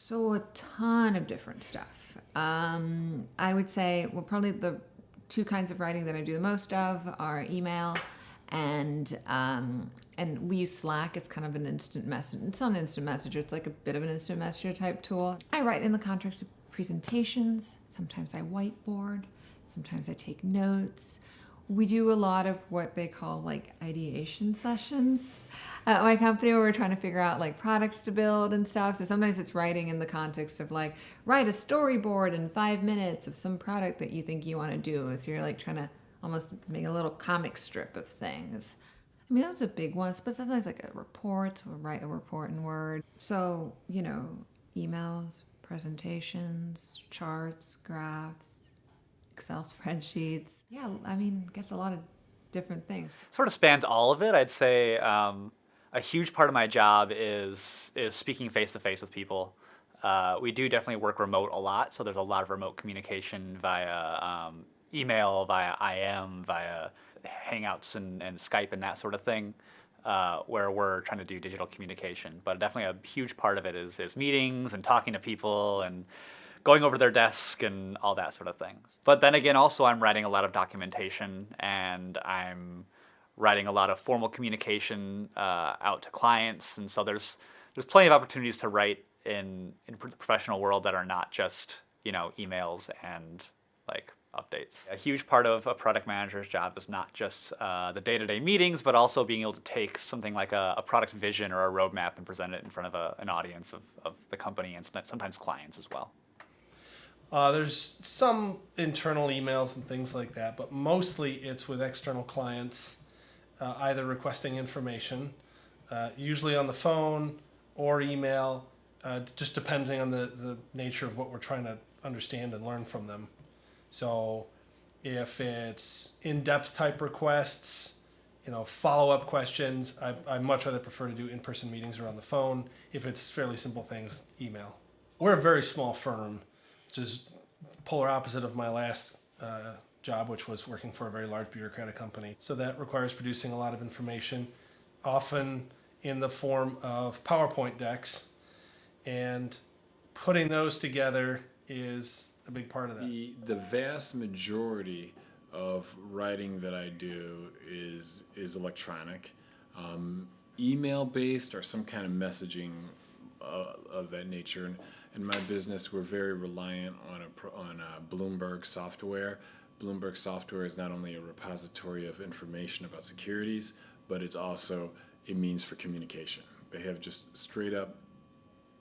So a ton of different stuff. I would say, well, probably the two kinds of writing that I do the most of are email and we use Slack. It's kind of an instant message. It's not an instant messenger. It's like a bit of an instant messenger type tool. I write in the context of presentations. Sometimes I whiteboard. Sometimes I take notes. We do a lot of what they call like ideation sessions at my company where we're trying to figure out like products to build and stuff. So sometimes it's writing in the context of like, write a storyboard in 5 minutes of some product that you think you want to do. So you're like trying to almost make a little comic strip of things. I mean, those are big ones, but sometimes like a report, or write a report in Word. So, emails, presentations, charts, graphs, Excel spreadsheets. Yeah, I mean, I guess a lot of different things. Sort of spans all of it. I'd say a huge part of my job is speaking face to face with people. We do definitely work remote a lot, so there's a lot of remote communication via email, via IM, via Hangouts and Skype and that sort of thing, where we're trying to do digital communication. But definitely a huge part of it is meetings and talking to people and going over their desk and all that sort of things. But then again, also I'm writing a lot of documentation and I'm writing a lot of formal communication out to clients. And so there's plenty of opportunities to write in the professional world that are not just, emails and like updates. A huge part of a product manager's job is not just the day-to-day meetings, but also being able to take something like a product vision or a roadmap and present it in front of an audience of the company and sometimes clients as well. There's some internal emails and things like that, but mostly it's with external clients, either requesting information, usually on the phone or email, just depending on the nature of what we're trying to understand and learn from them. So if it's in-depth type requests, follow-up questions, I much rather prefer to do in-person meetings or on the phone. If it's fairly simple things, email. We're a very small firm, which is polar opposite of my last job, which was working for a very large bureaucratic company. So that requires producing a lot of information, often in the form of PowerPoint decks, and putting those together is a big part of that. The vast majority of writing that I do is electronic, email based or some kind of messaging of that nature. In my business, we're very reliant on Bloomberg software. Bloomberg software is not only a repository of information about securities, but it's also a means for communication. They have just straight up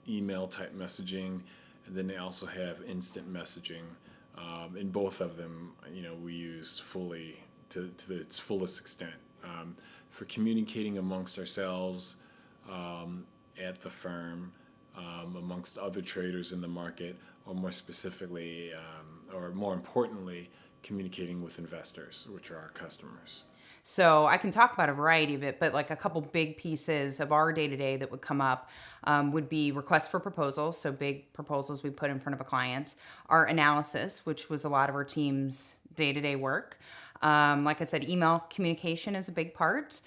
email type messaging, and then they also have instant messaging. In both of them, we use fully to its fullest extent for communicating amongst ourselves at the firm, amongst other traders in the market, or more specifically, or more importantly, communicating with investors, which are our customers. So I can talk about a variety of it, but like a couple big pieces of our day-to-day that would come up would be requests for proposals, so big proposals we put in front of a client, our analysis, which was a lot of our team's day-to-day work. Like I said, email communication is a big part.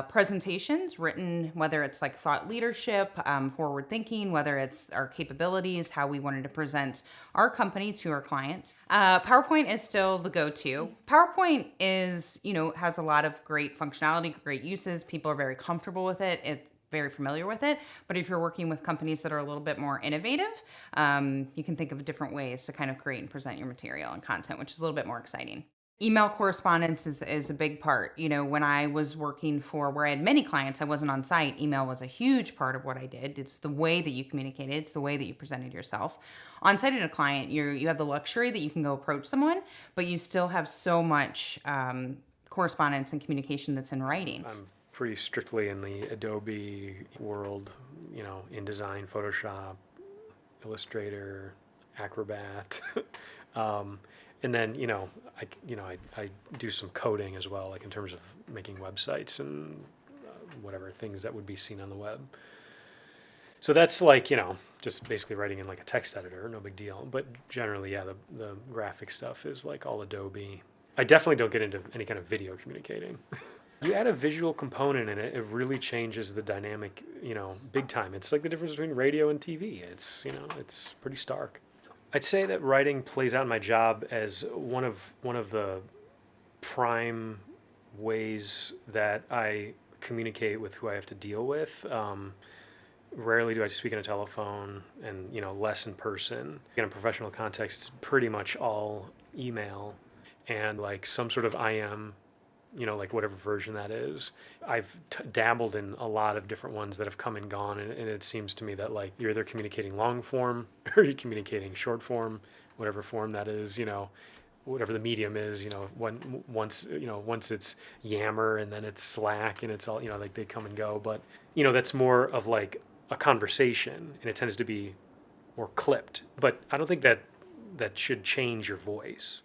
Presentations written, whether it's like thought leadership, forward thinking, whether it's our capabilities, how we wanted to present our company to our client. PowerPoint is still the go-to. PowerPoint is, has a lot of great functionality, great uses. People are very comfortable with it. It's very familiar with it. But if you're working with companies that are a little bit more innovative, you can think of different ways to kind of create and present your material and content, which is a little bit more exciting. Email correspondence is a big part. When I was working for where I had many clients, I wasn't on site. Email was a huge part of what I did. It's the way that you communicated. It's the way that you presented yourself. On site at a client, you have the luxury that you can go approach someone, but you still have so much correspondence and communication that's in writing. I'm pretty strictly in the Adobe world, InDesign, Photoshop, Illustrator, Acrobat. And then, I do some coding as well, like in terms of making websites and whatever things that would be seen on the web. So that's like, just basically writing in like a text editor, no big deal. But generally, yeah, the graphic stuff is like all Adobe. I definitely don't get into any kind of video communicating. You add a visual component in it, it really changes the dynamic, big time. It's like the difference between radio and TV. It's pretty stark. I'd say that writing plays out in my job as one of the prime ways that I communicate with who I have to deal with. Rarely do I speak on a telephone, and less in person. In a professional context, it's pretty much all email and like some sort of IM, like whatever version that is. I've dabbled in a lot of different ones that have come and gone, and it seems to me that like you're either communicating long form or you're communicating short form, whatever form that is, whatever the medium is, once it's Yammer and then it's Slack and it's all, like they come and go. But, that's more of like a conversation, and it tends to be more clipped. But I don't think that should change your voice.